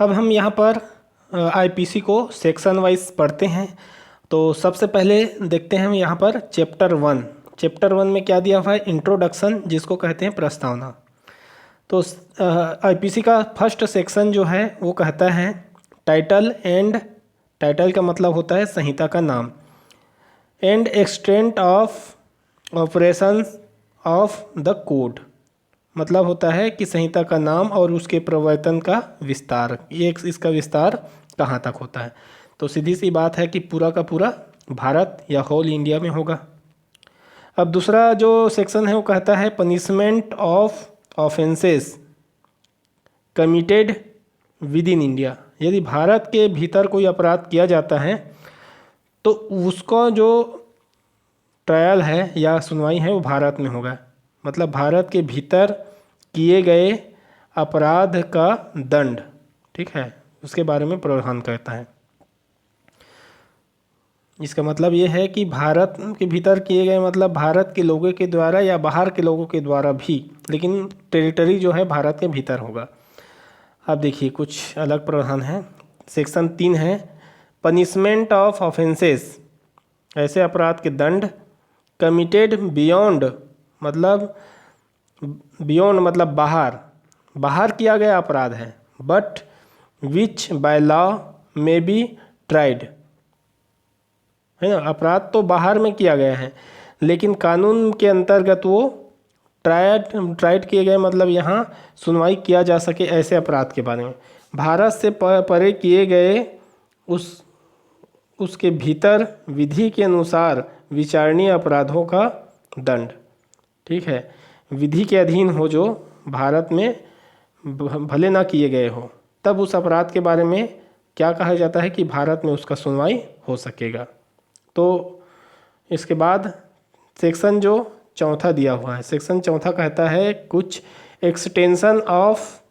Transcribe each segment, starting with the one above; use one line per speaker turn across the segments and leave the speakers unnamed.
अब हम यहाँ पर आईपीसी को सेक्शन वाइज पढ़ते हैं। तो सबसे पहले देखते हैं हम यहाँ पर चैप्टर वन में क्या दिया हुआ है, इंट्रोडक्शन, जिसको कहते हैं प्रस्तावना। तो आईपीसी का फर्स्ट सेक्शन जो है वो कहता है टाइटल का मतलब होता है संहिता का नाम, and extent of operation of the code, मतलब होता है कि संहिता का नाम और उसके प्रवर्तन का विस्तार, ये इसका विस्तार कहाँ तक होता है। तो सीधी सी बात है कि पूरा का पूरा भारत या होल इंडिया में होगा। अब दूसरा जो सेक्शन है वो कहता है punishment of offences committed with in India. यदि भारत के भीतर कोई अपराध किया जाता है तो उसका जो ट्रायल है या सुनवाई है वो भारत में होगा, मतलब भारत के भीतर किए गए अपराध का दंड, ठीक है, उसके बारे में प्रावधान करता है। इसका मतलब ये है कि भारत के भीतर किए गए मतलब भारत के लोगों के द्वारा या बाहर के लोगों के द्वारा भी, लेकिन टेरिटरी जो है भारत के भीतर होगा। अब देखिए कुछ अलग प्रावधान है। सेक्शन 3 है पनिशमेंट ऑफ ऑफेंसेस, ऐसे अपराध के दंड कमिटेड बियॉन्ड मतलब बाहर किया गया अपराध है, बट विच बाय लॉ में बी ट्राइड, है ना। अपराध तो बाहर में किया गया है लेकिन कानून के अंतर्गत वो ट्राइड किए गए, मतलब यहाँ सुनवाई किया जा सके ऐसे अपराध के बारे में। भारत से परे किए गए उसके भीतर विधि के अनुसार विचारणीय अपराधों का दंड, ठीक है, विधि के अधीन हो, जो भारत में भले ना किए गए हो, तब उस अपराध के बारे में क्या कहा जाता है कि भारत में उसका सुनवाई हो सकेगा। तो इसके बाद सेक्शन जो चौथा दिया हुआ है, सेक्शन चौथा कहता है कुछ extension of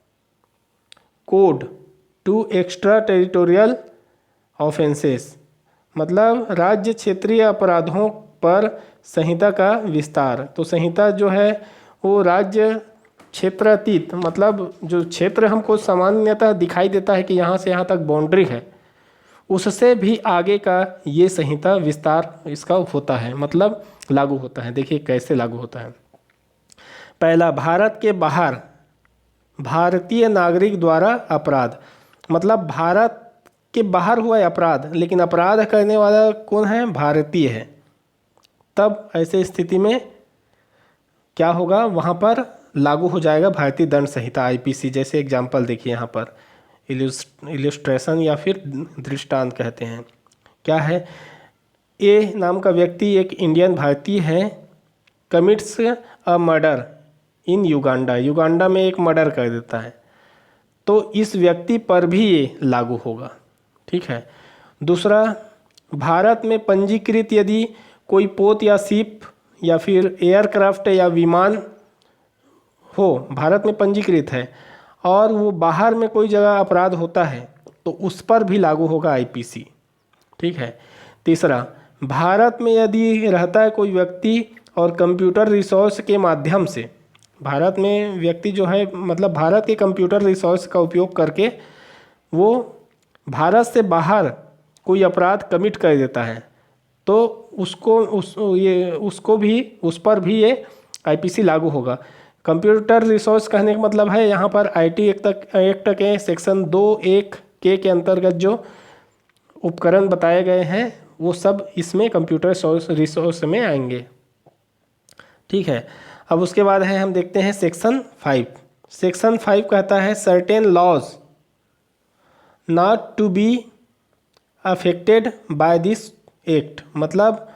code to extra territorial offences, मतलब राज्य क्षेत्रीय अपराधों पर संहिता का विस्तार। तो संहिता जो है वो राज्य क्षेत्र अतीत, मतलब जो क्षेत्र हमको सामान्यतः दिखाई देता है कि यहाँ से यहाँ तक बाउंड्री है, उससे भी आगे का ये संहिता विस्तार इसका होता है, मतलब लागू होता है। देखिए कैसे लागू होता है। पहला, भारत के बाहर भारतीय नागरिक द्वारा अपराध, मतलब भारत के बाहर हुआ है अपराध लेकिन अपराध करने वाला कौन है, भारतीय है, तब ऐसे स्थिति में क्या होगा, वहाँ पर लागू हो जाएगा भारतीय दंड संहिता आईपीसी। जैसे एग्जाम्पल देखिए यहाँ पर इलस्ट्रेशन या फिर दृष्टांत कहते हैं। क्या है, ए नाम का व्यक्ति एक इंडियन भारतीय है, commits a murder in Uganda में एक मर्डर कर देता है, तो इस व्यक्ति पर भी ये लागू होगा, ठीक है। दूसरा, भारत में पंजीकृत यदि कोई पोत या शिप या फिर एयरक्राफ्ट या विमान हो, भारत में पंजीकृत है और वो बाहर में कोई जगह अपराध होता है तो उस पर भी लागू होगा आईपीसी, ठीक है। तीसरा, भारत में यदि रहता है कोई व्यक्ति और कंप्यूटर रिसोर्स के माध्यम से, भारत में व्यक्ति जो है मतलब भारत के कंप्यूटर रिसोर्स का उपयोग करके वो भारत से बाहर कोई अपराध कमिट कर देता है, तो उस पर भी ये आईपीसी लागू होगा। कंप्यूटर रिसोर्स कहने का मतलब है यहाँ पर आईटी एक्ट के सेक्शन 2(1) के अंतर्गत जो उपकरण बताए गए हैं वो सब इसमें कंप्यूटर रिसोर्स में आएंगे, ठीक है। अब उसके बाद है हम देखते हैं सेक्शन 5। सेक्शन 5 कहता है certain laws not to be affected by this act, मतलब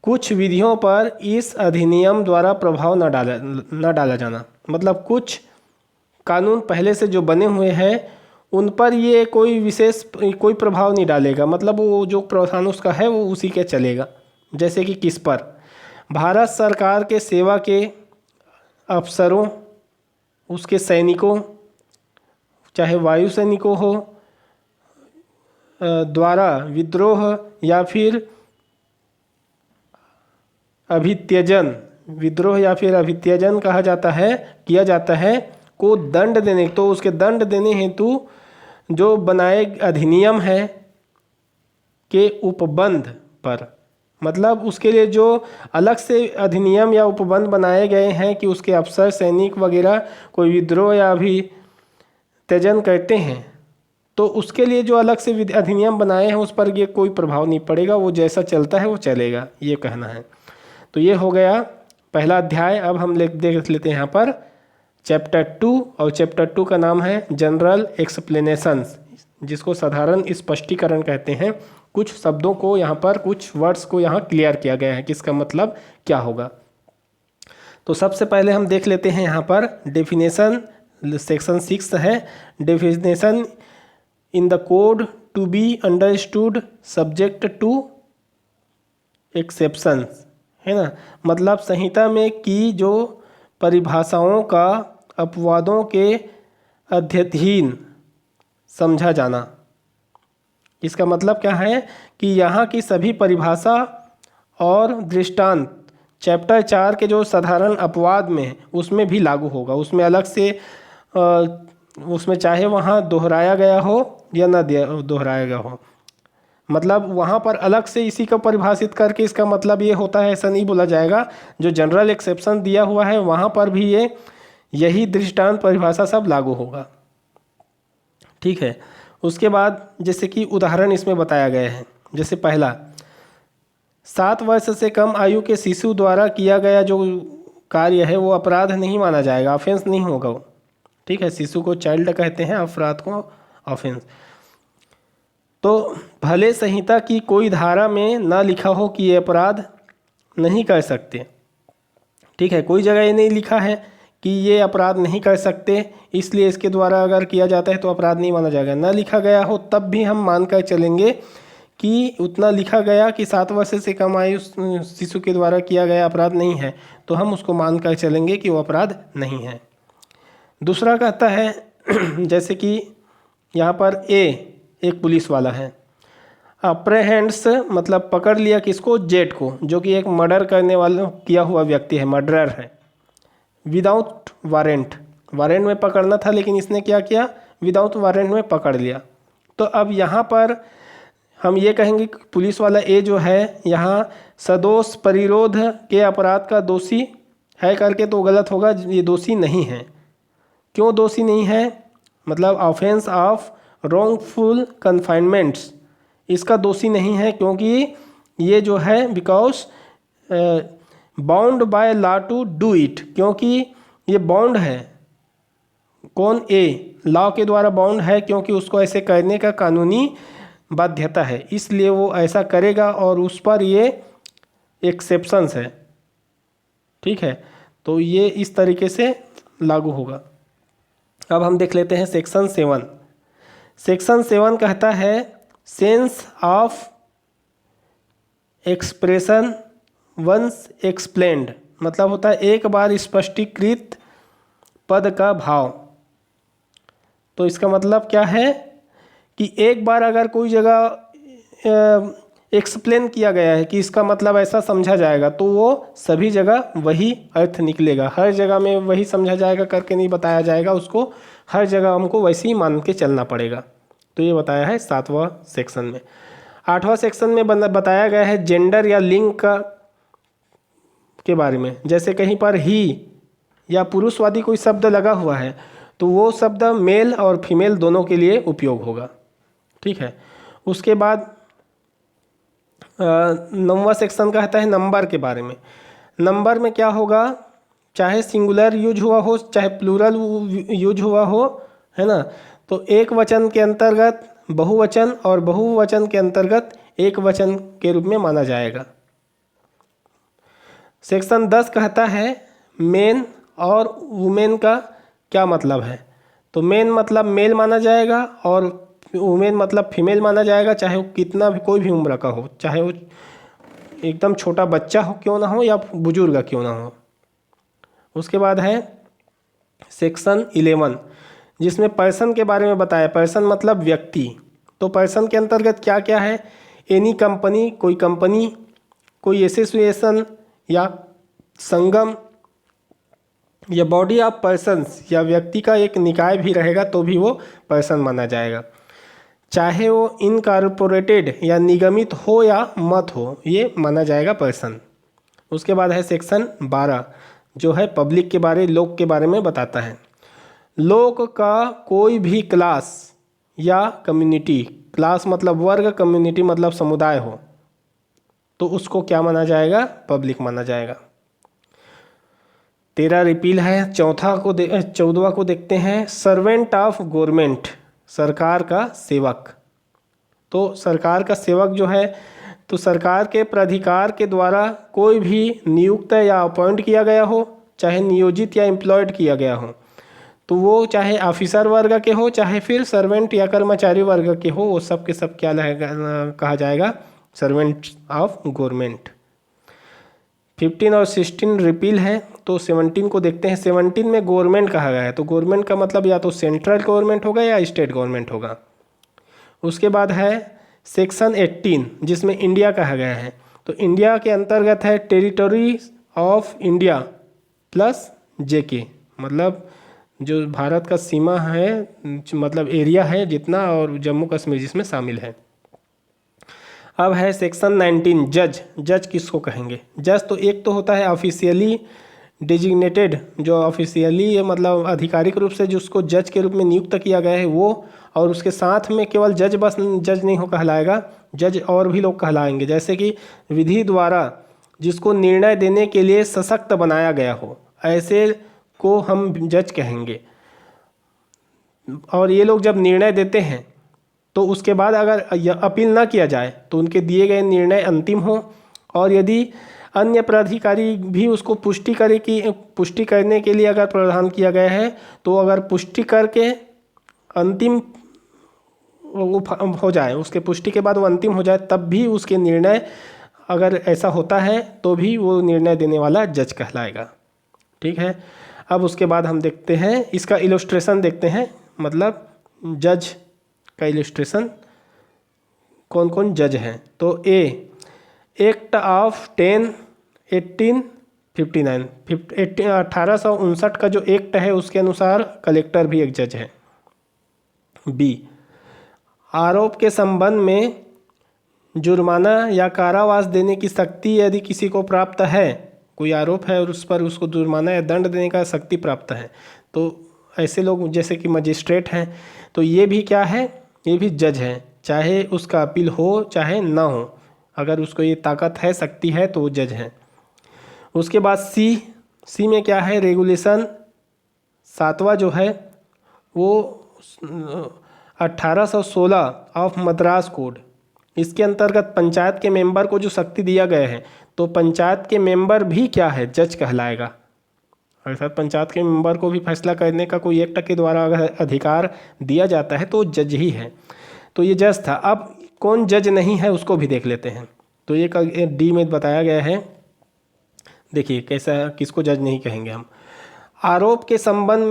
कुछ विधियों पर इस अधिनियम द्वारा प्रभाव न डाला जाना, मतलब कुछ कानून पहले से जो बने हुए हैं उन पर ये कोई विशेष कोई प्रभाव नहीं डालेगा, मतलब वो जो प्रावधान उसका है वो उसी के चलेगा। जैसे कि किस पर, भारत सरकार के सेवा के अफसरों, उसके सैनिकों, चाहे वायु सैनिकों हो, द्वारा विद्रोह या फिर अभित्यजन किया जाता है को दंड देने, तो उसके दंड देने हेतु जो बनाए अधिनियम है के उपबंध पर, मतलब उसके लिए जो अलग से अधिनियम या उपबंध बनाए गए हैं कि उसके अफसर, सैनिक वगैरह कोई विद्रोह या भी त्यजन करते हैं तो उसके लिए जो अलग से अधिनियम बनाए हैं उस पर ये कोई प्रभाव नहीं पड़ेगा, वो जैसा चलता है वो चलेगा, ये कहना है। तो ये हो गया पहला अध्याय। अब हम देख लेते हैं यहाँ पर चैप्टर 2, और चैप्टर 2 का नाम है जनरल एक्सप्लेनेशंस, जिसको साधारण स्पष्टीकरण कहते हैं। कुछ शब्दों को यहाँ पर, कुछ वर्ड्स को यहाँ क्लियर किया गया है कि इसका मतलब क्या होगा। तो सबसे पहले हम देख लेते हैं यहाँ पर डेफिनेशन, सेक्शन 6 है, definition in the code to be understood subject to exceptions, है ना। मतलब संहिता में की जो परिभाषाओं का अपवादों के अध्ययन समझा जाना। इसका मतलब क्या है कि यहाँ की सभी परिभाषा और दृष्टांत चैप्टर 4 के जो साधारण अपवाद में उसमें भी लागू होगा। उसमें अलग से उसमें चाहे वहाँ दोहराया गया हो या ना दोहराया गया हो, मतलब वहाँ पर अलग से इसी को परिभाषित करके इसका मतलब ये होता है, ऐसा नहीं बोला जाएगा। जो जनरल एक्सेप्शन दिया हुआ है वहाँ पर भी यही दृष्टांत परिभाषा सब लागू होगा, ठीक है। उसके बाद जैसे कि उदाहरण इसमें बताया गया है, जैसे पहला 7 वर्ष से कम आयु के शिशु द्वारा किया गया जो कार्य है वो अपराध नहीं माना जाएगा, ऑफेंस नहीं होगा वो, ठीक है। शिशु को चाइल्ड कहते हैं, अपराध को ऑफेंस। तो भले संहिता की कोई धारा में ना लिखा हो कि ये अपराध नहीं कर सकते, ठीक है, कोई जगह ये नहीं लिखा है कि ये अपराध नहीं कर सकते, इसलिए इसके द्वारा अगर किया जाता है तो अपराध नहीं माना जाएगा। ना लिखा गया हो तब भी हम मान कर चलेंगे कि उतना लिखा गया कि 7 वर्ष से कम आयु शिशु के द्वारा किया गया अपराध नहीं है, तो हम उसको मान कर चलेंगे कि वो अपराध नहीं है। दूसरा कहता है जैसे कि यहाँ पर एक पुलिस वाला है, अप्रहेंड्स मतलब पकड़ लिया किसको, जेट को, जो कि एक मर्डर करने वाला किया हुआ व्यक्ति है, मर्डरर है, विदाउट वारंट। वारंट में पकड़ना था लेकिन इसने क्या किया, विदाउट वारंट में पकड़ लिया। तो अब यहाँ पर हम ये कहेंगे कि पुलिस वाला ए जो है यहाँ सदोष परिरोध के अपराध का दोषी है करके तो गलत होगा, ये दोषी नहीं है। क्यों दोषी नहीं है, मतलब ऑफेंस ऑफ रॉन्गफुल कन्फाइनमेंट्स, इसका दोषी नहीं है क्योंकि ये जो है because bound by law to do it, क्योंकि ये बाउंड है, कौन, ए लॉ के द्वारा बाउंड है क्योंकि उसको ऐसे करने का कानूनी बाध्यता है, इसलिए वो ऐसा करेगा और उस पर ये एक्सेप्शंस है, ठीक है। तो ये इस तरीके से लागू होगा। अब हम देख लेते हैं सेक्शन 7। सेक्शन 7 कहता है sense of expression once explained, मतलब होता है एक बार स्पष्टीकृत पद का भाव। तो इसका मतलब क्या है कि एक बार अगर कोई जगह एक्सप्लेन किया गया है कि इसका मतलब ऐसा समझा जाएगा तो वो सभी जगह वही अर्थ निकलेगा, हर जगह में वही समझा जाएगा करके नहीं बताया जाएगा, उसको हर जगह हमको वैसे ही मान के चलना पड़ेगा। तो ये बताया है 7वां सेक्शन में। 8वां सेक्शन में बताया गया है जेंडर या लिंग का के बारे में। जैसे कहीं पर ही या पुरुषवादी कोई शब्द लगा हुआ है तो वो शब्द मेल और फीमेल दोनों के लिए उपयोग होगा, ठीक है। उसके बाद 9वां सेक्शन कहता है नंबर के बारे में। नंबर में क्या होगा, चाहे सिंगुलर यूज हुआ हो चाहे प्लूरल यूज हुआ हो, है ना, तो एक वचन के अंतर्गत बहुवचन और बहुवचन के अंतर्गत एक वचन के रूप में माना जाएगा। सेक्शन 10 कहता है मेन और वुमेन का क्या मतलब है। तो मेन मतलब मेल माना जाएगा और वुमेन मतलब फीमेल माना जाएगा, चाहे वो कितना भी कोई भी उम्र का हो, चाहे वो एकदम छोटा बच्चा हो क्यों ना हो या बुजुर्ग क्यों ना हो। उसके बाद है सेक्शन 11 जिसमें पर्सन के बारे में बताया। पर्सन मतलब व्यक्ति, तो पर्सन के अंतर्गत क्या क्या है, एनी कंपनी, कोई एसोसिएशन या संगम या बॉडी ऑफ पर्सन्स या व्यक्ति का एक निकाय भी रहेगा तो भी वो पर्सन माना जाएगा। चाहे वो इनकॉर्पोरेटेड या निगमित हो या मत हो, ये माना जाएगा पर्सन। उसके बाद है सेक्शन 12 जो है पब्लिक के बारे, लोग के बारे में बताता है। लोग का कोई भी क्लास या कम्युनिटी, क्लास मतलब वर्ग, कम्युनिटी मतलब समुदाय हो तो उसको क्या माना जाएगा? पब्लिक माना जाएगा। 13 रिपील है। 14वां को देखते हैं। सर्वेंट ऑफ गवर्नमेंट, सरकार का सेवक। तो सरकार का सेवक जो है, तो सरकार के प्राधिकार के द्वारा कोई भी नियुक्त या अपॉइंट किया गया हो, चाहे नियोजित या एम्प्लॉयड किया गया हो, तो वो चाहे ऑफिसर वर्ग के हो चाहे फिर सर्वेंट या कर्मचारी वर्ग के हो, वो सब के सब क्या कहा जाएगा? Servant of government. 15 और 16 रिपील है। तो 17 को देखते हैं। 17 में गवर्नमेंट कहा गया है, तो गवर्नमेंट का मतलब या तो सेंट्रल गवर्नमेंट होगा या स्टेट गवर्नमेंट होगा। उसके बाद है सेक्शन 18 जिसमें इंडिया कहा गया है। तो इंडिया के अंतर्गत है टेरिटरी ऑफ इंडिया प्लस जेके, मतलब जो भारत का सीमा है, मतलब एरिया है जितना, और जम्मू कश्मीर जिसमें शामिल है। अब है सेक्शन 19 जज। जज किसको कहेंगे? जज तो एक तो होता है ऑफिशियली डिजिग्नेटेड, जो ऑफिशियली मतलब आधिकारिक रूप से जिसको जज के रूप में नियुक्त किया गया है वो, और उसके साथ में केवल जज बस जज नहीं हो कहलाएगा, जज और भी लोग कहलाएंगे। जैसे कि विधि द्वारा जिसको निर्णय देने के लिए सशक्त बनाया गया हो, ऐसे को हम जज कहेंगे। और ये लोग जब निर्णय देते हैं तो उसके बाद अगर अपील ना किया जाए तो उनके दिए गए निर्णय अंतिम हो, और यदि अन्य प्राधिकारी भी उसको पुष्टि करने के लिए अगर प्रावधान किया गया है, तो अगर पुष्टि करके अंतिम वो हो जाए, उसके पुष्टि के बाद वो अंतिम हो जाए, तब भी उसके निर्णय अगर ऐसा होता है तो भी वो निर्णय देने वाला जज कहलाएगा। ठीक है। अब उसके बाद हम देखते हैं इसका इलस्ट्रेशन देखते हैं, मतलब जज का इलस्ट्रेशन कौन कौन जज हैं। तो ए एक्ट ऑफ 1859 1859 का जो एक्ट है उसके अनुसार कलेक्टर भी एक जज है। बी आरोप के संबंध में जुर्माना या कारावास देने की शक्ति यदि किसी को प्राप्त है, कोई आरोप है और उस पर उसको जुर्माना या दंड देने का शक्ति प्राप्त है, तो ऐसे लोग जैसे कि मजिस्ट्रेट हैं, तो ये भी क्या है? ये भी जज है, चाहे उसका अपील हो चाहे ना हो, अगर उसको ये ताकत है, शक्ति है, तो वो जज है। उसके बाद सी में क्या है? रेगुलेशन 7वां जो है वो 1816 ऑफ मद्रास कोड, इसके अंतर्गत पंचायत के मेंबर को जो शक्ति दिया गया है, तो पंचायत के मेंबर भी क्या है? जज कहलाएगा। अर्थात पंचायत के मेंबर को भी फैसला करने का कोई एक्ट के द्वारा अगर अधिकार दिया जाता है तो जज ही है। तो ये जज था। अब कौन जज नहीं है उसको भी देख लेते हैं। तो ये डी में बताया गया है। देखिए कैसा, किसको जज नहीं कहेंगे हम। आरोप के संबंध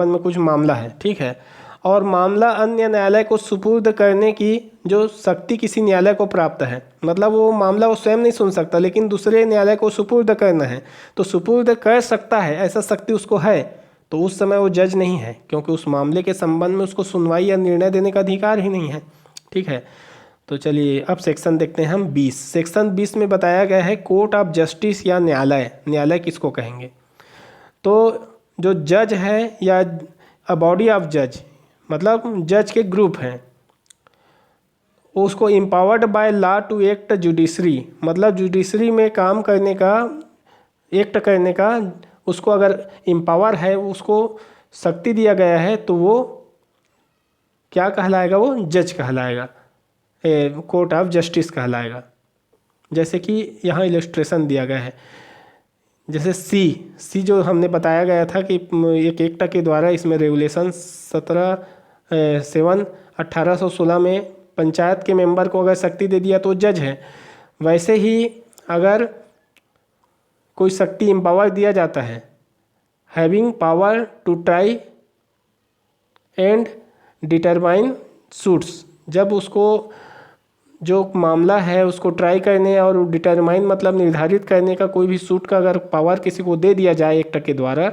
में कुछ मामला है, ठीक है, और मामला अन्य न्यायालय को सुपुर्द करने की जो शक्ति किसी न्यायालय को प्राप्त है, मतलब वो मामला वो स्वयं नहीं सुन सकता लेकिन दूसरे न्यायालय को सुपुर्द करना है, तो सुपुर्द कर सकता है, ऐसा शक्ति उसको है, तो उस समय वो जज नहीं है, क्योंकि उस मामले के संबंध में उसको सुनवाई या निर्णय देने का अधिकार ही नहीं है। ठीक है। तो चलिए अब सेक्शन देखते हैं हम 20। सेक्शन 20 में बताया गया है कोर्ट ऑफ जस्टिस या न्यायालय। न्यायालय किसको कहेंगे? तो जो जज है या अ बॉडी ऑफ जज, मतलब जज के ग्रुप हैं, उसको empowered by law to act judiciary, मतलब जुडिशरी में काम करने का, एक्ट करने का उसको अगर एम्पावर है, उसको शक्ति दिया गया है, तो वो क्या कहलाएगा? वो जज कहलाएगा, कोर्ट ऑफ जस्टिस कहलाएगा। जैसे कि यहाँ इलस्ट्रेशन दिया गया है, जैसे सी जो हमने बताया गया था कि एक एक्ट के द्वारा, इसमें रेगुलेशन 1816 में पंचायत के मेंबर को अगर शक्ति दे दिया तो जज है। वैसे ही अगर कोई शक्ति एम्पावर दिया जाता है, having power to try and determine suits, जब उसको जो मामला है उसको ट्राई करने और डिटरमाइन मतलब निर्धारित करने का कोई भी सूट का अगर पावर किसी को दे दिया जाए एक्ट के द्वारा,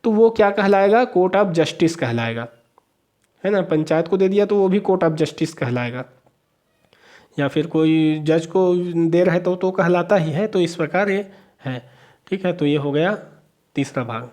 तो वो क्या कहलाएगा? कोर्ट ऑफ जस्टिस कहलाएगा। है ना। पंचायत को दे दिया तो वो भी कोर्ट ऑफ जस्टिस कहलाएगा, या फिर कोई जज को दे रहे तो कहलाता ही है। तो इस प्रकार ये है। ठीक है, तो ये हो गया तीसरा भाग।